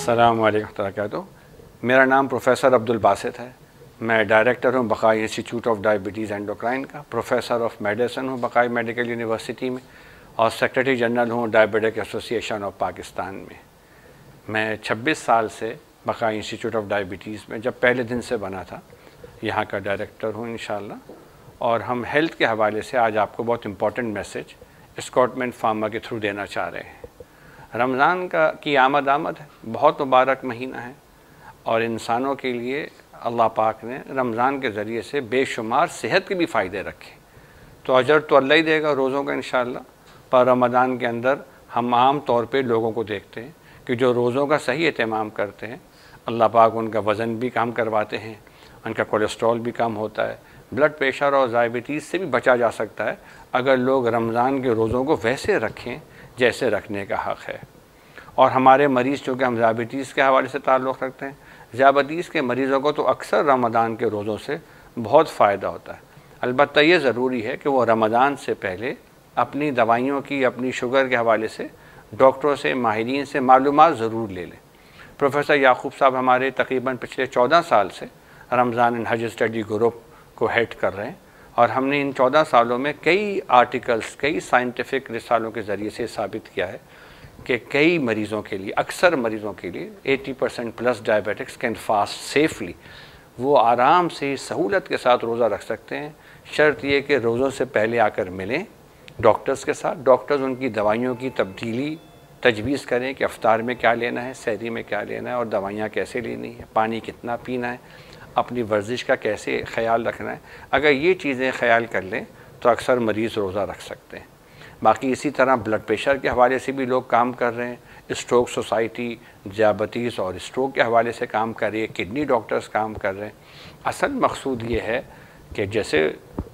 अस्सलामु अलैकुम वरहमतुल्लाह। मेरा नाम प्रोफेसर अब्दुल बासित है। मैं डायरेक्टर हूँ बक़ाई इंस्टीट्यूट ऑफ डायबिटीज़ एंडोक्राइन का, प्रोफेसर ऑफ मेडिसिन हूँ बक़ाई मेडिकल यूनिवर्सिटी में और सेक्रेटरी जनरल हूँ डायबिटिक एसोसिएशन ऑफ पाकिस्तान में। मैं 26 साल से बक़ाई इंस्टीट्यूट ऑफ डायबिटीज़ में जब पहले दिन से बना था यहाँ का डायरेक्टर हूँ इंशाअल्लाह। और हम हेल्थ के हवाले से आज आपको बहुत इम्पॉर्टेंट मैसेज स्कॉटलैंड फार्मा के थ्रू देना चाह रहे हैं। रमज़ान की आमद है, बहुत मुबारक महीना है और इंसानों के लिए अल्लाह पाक ने रमज़ान के ज़रिए से बेशुमार सेहत के भी फ़ायदे रखे। तो अजर तो अल्लाह ही देगा रोज़ों का इंशाअल्लाह। पर रमज़ान के अंदर हम आम तौर पे लोगों को देखते हैं कि जो रोज़ों का सही एहतमाम करते हैं अल्लाह पाक उनका वज़न भी कम करवाते हैं, उनका कोलेस्ट्रॉल भी कम होता है, ब्लड प्रेशर और डायबिटीज़ से भी बचा जा सकता है अगर लोग रमज़ान के रोज़ों को वैसे रखें जैसे रखने का हक़ है। और हमारे मरीज़ चूँकि हम डायबिटीज़ के हवाले से ताल्लुक़ रखते हैं, डायबिटीज़ के मरीज़ों को तो अक्सर रमज़ान के रोज़ों से बहुत फ़ायदा होता है। अलबत्ता ये ज़रूरी है कि वो रमज़ान से पहले अपनी दवाइयों की, अपनी शुगर के हवाले से डॉक्टरों से, माहिरीन से मालूमात ज़रूर ले लें। प्रोफेसर याकूब साहब हमारे तकरीबन पिछले 14 साल से रमज़ान एंड हज स्टडी ग्रुप को हेड कर रहे हैं और हमने इन 14 सालों में कई आर्टिकल्स, कई साइंटिफिक रिसालों के ज़रिए से साबित किया है कि कई मरीज़ों के लिए, अक्सर मरीज़ों के लिए 80% plus diabetics can fast safely. वो आराम से, सहूलत के साथ रोज़ा रख सकते हैं। शर्त ये कि रोज़ों से पहले आकर मिलें डॉक्टर्स के साथ। डॉक्टर्स उनकी दवाइयों की तब्दीली तजवीज़ करें कि अफ्तार में क्या लेना है, सहरी में क्या लेना है और दवाइयाँ कैसे लेनी है, पानी कितना पीना है, अपनी वर्जिश का कैसे ख्याल रखना है। अगर ये चीज़ें ख्याल कर लें तो अक्सर मरीज़ रोज़ा रख सकते हैं। बाकी इसी तरह ब्लड प्रेशर के हवाले से भी लोग काम कर रहे हैं। स्ट्रोक सोसाइटी डायबिटीज़ और स्ट्रोक के हवाले से काम कर रही है, किडनी डॉक्टर्स काम कर रहे हैं। असल मकसूद ये है कि जैसे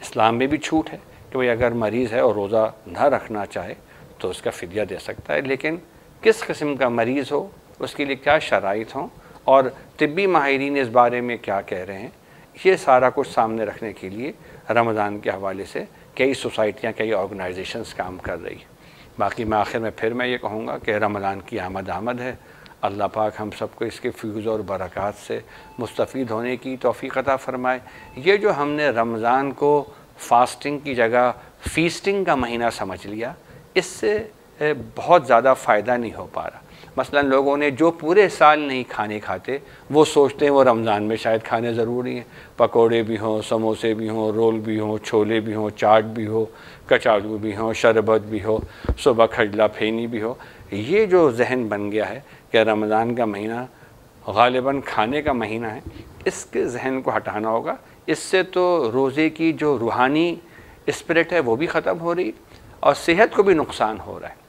इस्लाम में भी छूट है कि भाई अगर मरीज़ है और रोज़ा ना रखना चाहे तो उसका फ़िदिया दे सकता है, लेकिन किस किस्म का मरीज़ हो, उसके लिए क्या शराइत हों और तिब्बी माहिरीन इस बारे में क्या कह रहे हैं, ये सारा कुछ सामने रखने के लिए रमज़ान के हवाले से कई सोसाइटियाँ, कई ऑर्गेनाइजेशंस काम कर रही। बाकी मैं आखिर में फिर मैं ये कहूँगा कि रमज़ान की आमद है। अल्लाह पाक हम सबको इसके फ्यूज़ और बरक़ात से मुस्तफ़ीद होने की तौफ़ीक़ अता फ़रमाए। ये जो हमने रमज़ान को फ़ास्टिंग की जगह फ़ीस्टिंग का महीना समझ लिया, इससे बहुत ज़्यादा फ़ायदा नहीं हो पा रहा। मसलन लोगों ने जो पूरे साल नहीं खाने खाते वो सोचते हैं वो रमज़ान में शायद खाने ज़रूरी हैं। पकोड़े भी हों, समोसे भी हों, रोल भी हों, छोले भी हों, चाट भी हो, कचालू भी हों, शरबत भी हो, सुबह खजला फेनी भी हो। ये जो जहन बन गया है कि रमज़ान का महीना ग़ालिबन खाने का महीना है, इसके जहन को हटाना होगा। इससे तो रोज़े की जो रूहानी स्पिरिट है वो भी ख़त्म हो रही और सेहत को भी नुकसान हो रहा है।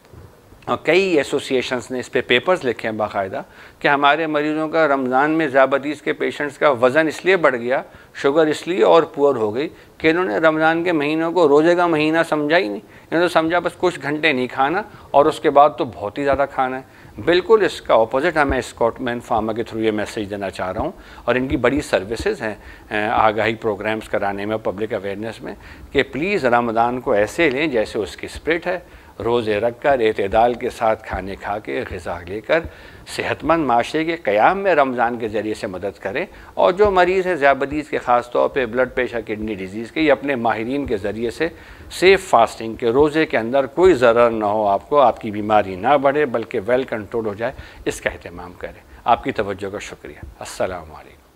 और कई एसोसिएशंस ने इस पे पेपर्स लिखे हैं बाकायदा कि हमारे मरीज़ों का रमज़ान में डायबिटीज़ के पेशेंट्स का वज़न इसलिए बढ़ गया, शुगर इसलिए और पुअर हो गई कि इन्होंने रमज़ान के महीनों को रोज़े का महीना समझा ही नहीं। इन्होंने समझा बस कुछ घंटे नहीं खाना और उसके बाद तो बहुत ही ज़्यादा खाना है। बिल्कुल इसका ऑपोजिट मैं स्कॉटलैंड फार्मा के थ्रू ये मैसेज देना चाह रहा हूँ। और इनकी बड़ी सर्विसेज हैं आगाही प्रोग्राम्स कराने में, पब्लिक अवेयरनेस में, कि प्लीज़ रमज़ान को ऐसे लें जैसे उसकी स्पिरिट है। रोज़े रख कर एतदाल के साथ खाने खा के ग़िज़ा लेकर सेहतमंद माशरे के क़याम में रमज़ान के ज़रिए से मदद करें। और जो मरीज़ है डायबिटीज़ के, ख़ास तौर पे ब्लड प्रेशर, किडनी डिजीज़ के, ये अपने माहिरीन के ज़रिए से सेफ़ फास्टिंग के रोज़े के अंदर कोई ज़रर ना हो, आपको आपकी बीमारी ना बढ़े बल्कि वेल कंट्रोल हो जाए, इसका अहतमाम करें। आपकी तवज्जो का शुक्रिया। अस्सलामु अलैकुम।